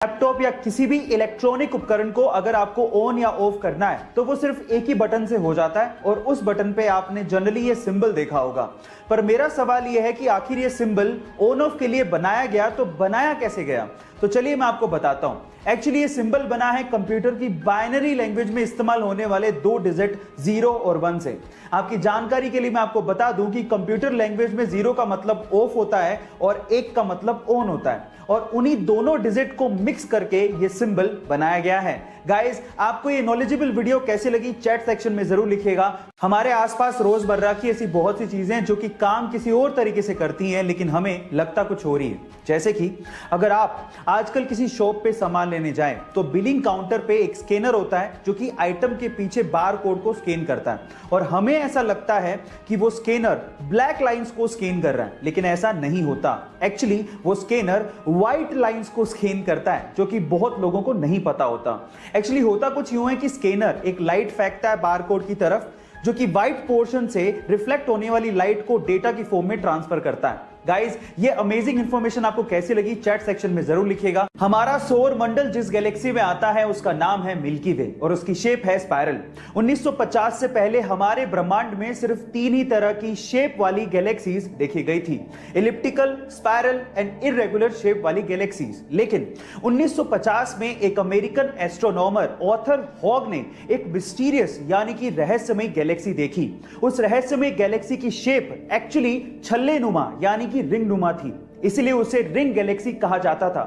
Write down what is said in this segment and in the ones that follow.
Laptop या किसी भी इलेक्ट्रॉनिक उपकरण को अगर आपको ऑन या ऑफ करना है तो वो सिर्फ एक ही बटन से हो जाता है और उस बटन पे आपने जनरली ये सिंबल देखा होगा। पर मेरा सवाल ये है कि आखिर ये सिंबल ऑन ऑफ के लिए बनाया गया तो बनाया कैसे गया? तो चलिए मैं आपको बताता हूं। एक्चुअली ये सिंबल बना है कंप्यूटर की बाइनरी लैंग्वेज में इस्तेमाल होने वाले दो डिजिट 0 और 1 से। आपकी जानकारी के लिए मैं आपको बता दूं कि कंप्यूटर लैंग्वेज में 0 का मतलब ऑफ होता है और 1 का मतलब ऑन होता है और उन्हीं दोनों डिजिट को मिक्स करके ये सिंबल बनाया गया है। गाइस, आपको ये नॉलेजेबल वीडियो कैसी लगी चैट सेक्शन में जरूर लिखिएगा। हमारे आसपास रोजमर्रा की ऐसी बहुत सी चीजें जो कि काम किसी और तरीके से करती हैं लेकिन हमें लगता कुछ हो रही है। जैसे कि अगर आप आजकल किसी शॉप पे सामान लेने जाएं तो बिलिंग काउंटर पे एक स्कैनर होता है जो कि आइटम के पीछे बार कोड को स्कैन करता है और हमें ऐसा लगता है कि वो स्कैनर ब्लैक लाइंस को स्कैन कर रहा है, लेकिन ऐसा नहीं होता। एक्चुअली वो स्कैनर व्हाइट लाइंस को स्कैन करता है जो कि बहुत लोगों को नहीं पता होता। एक्चुअली होता कुछ यूं है कि स्कैनर एक लाइट फेंकता है बारकोड की तरफ जो कि व्हाइट पोर्शन से रिफ्लेक्ट होने वाली लाइट को डेटा की फॉर्म में ट्रांसफर करता है। गाइस, ये अमेजिंग इंफॉर्मेशन आपको कैसी लगी चैट सेक्शन में जरूर लिखिएगा। हमारा सौर मंडल जिस गैलेक्सी में आता है उसका नाम है मिल्की वे और उसकी शेप है स्पाइरल। 1950 से पहले हमारे ब्रह्मांड में सिर्फ 3 ही तरह की शेप वाली गैलेक्सीज देखी गई थी, elliptical, spiral and irregular shape वाली गैलेक्सीज। लेकिन 1950 में एक अमेरिकन एस्ट्रोनॉमर ऑथर हॉग ने एक मिस्टीरियस यानी कि रहस्यमय गैलेक्सी देखी। उस रहस्यमय गैलेक्सी की शेप एक्चुअली छल्लेनुमा यानी कि रिंग नुमा थी, इसलिए उसे रिंग गैलेक्सी कहा जाता था।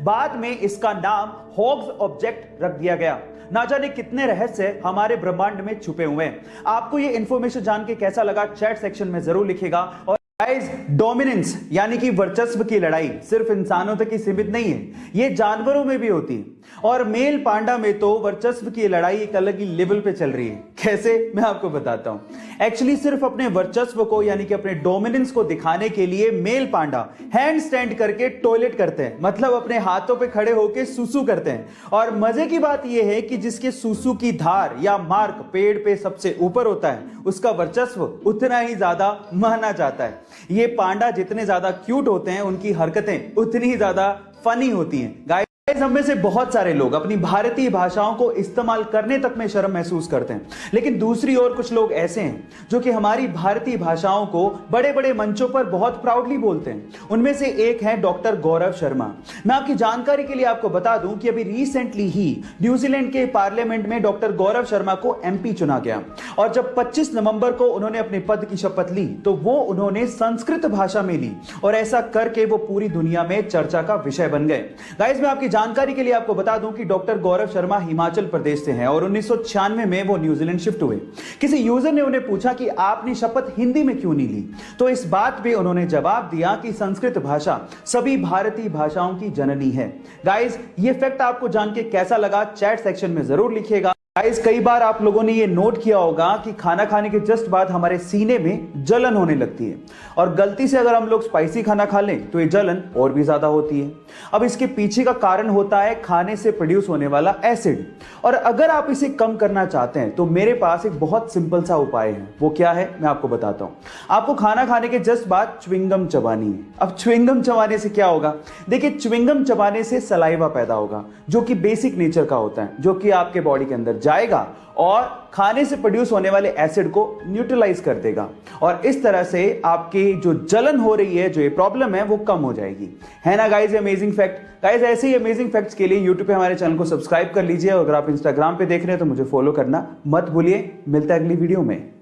बाद में इसका नाम हॉग्स ऑब्जेक्ट रख दिया गया। ना जाने कितने रहस्य हमारे ब्रह्मांड में छुपे हुए हैं। आपको ये इंफॉर्मेशन जान के कैसा लगा चैट सेक्शन में जरूर लिखिएगा। और गाइस, डोमिनेंस यानी कि वर्चस्व की लड़ाई सिर्फ इंसानों तक ही सीमित नहीं है, ये जानवरों में भी होती है और मेल पांडा में तो वर्चस्व की लड़ाई एक अलग ही लेवल पे चल रही है। कैसे, मैं आपको बताता हूं। एक्चुअली सिर्फ अपने वर्चस्व को यानी कि अपने डोमिनेंस को दिखाने के लिए मेल पांडा हैंड स्टैंड करके टॉयलेट करते हैं, मतलब अपने हाथों पे खड़े होकर सुसु करते हैं। और मजे की बात यह है कि जिसके सुसु की धार या मार्क पेड़ पे सबसे ऊपर होता है उसका वर्चस्व उतना ही ज्यादा माना जाता है। ये पांडा जितने ज्यादा क्यूट होते हैं उनकी हरकतें उतनी ही ज्यादा फनी होती हैं। गाइस, हम में से बहुत सारे लोग अपनी भारतीय भाषाओं को इस्तेमाल करने तक में शर्म महसूस करते हैं, लेकिन दूसरी ओर कुछ लोग ऐसे हैं जो कि हमारी भारतीय भाषाओं को बड़े बड़े मंचों पर बहुत प्राउडली बोलते हैं। उनमें से एक है डॉक्टर गौरव शर्मा। मैं आपकी जानकारी के लिए आपको बता दूं कि अभी रिसेंटली ही न्यूजीलैंड के पार्लियामेंट में डॉक्टर गौरव शर्मा को MP चुना गया और जब 25 नवंबर को उन्होंने अपने पद की शपथ ली तो वो उन्होंने संस्कृत भाषा में ली और ऐसा करके वो पूरी दुनिया में चर्चा का विषय बन गए। गाइस, मैं आपकी जानकारी के लिए आपको बता दूं कि डॉक्टर गौरव शर्मा हिमाचल प्रदेश से हैं और 1996 में वो न्यूजीलैंड शिफ्ट हुए। किसी यूजर ने उन्हें पूछा कि आपने शपथ हिंदी में क्यों नहीं ली, तो इस बात पे उन्होंने जवाब दिया कि संस्कृत भाषा सभी भारतीय भाषाओं की जननी है। गाइस, ये फैक्ट आपको जान के कैसा लगा चैट सेक्शन में जरूर लिखिएगा। गाइस, कई बार आप लोगों ने ये नोट किया होगा कि खाना खाने के जस्ट बाद हमारे सीने में जलन होने लगती है और गलती से अगर हम लोग स्पाइसी खाना खा लें तो ये जलन और भी ज्यादा होती है। अब इसके पीछे का कारण होता है खाने से प्रोड्यूस होने वाला एसिड, और अगर आप इसे कम करना चाहते हैं तो मेरे पास एक बहुत सिंपल सा उपाय है। वो क्या है, मैं आपको बताता हूं। आपको खाना खाने के जस्ट बाद च्युइंगम चबानी है। अब च्युइंगम चबाने से क्या होगा? देखिए, च्युइंगम चबाने से सलाइवा पैदा होगा जो कि बेसिक नेचर का होता है, जो कि आपके बॉडी के अंदर जाएगा और खाने से प्रोड्यूस होने वाले एसिड को न्यूट्रलाइज कर देगा और इस तरह से आपकी जो जलन हो रही है, जो ये प्रॉब्लम है, वो कम हो जाएगी। है ना गाइस, अमेजिंग फैक्ट। गाइस, ऐसे ही अमेजिंग फैक्ट्स के लिए YouTube पे हमारे चैनल को सब्सक्राइब कर लीजिए और अगर आप Instagram पे देख रहे हैं तो मुझे फॉलो करना मत भूलिए। मिलता है अगली वीडियो में।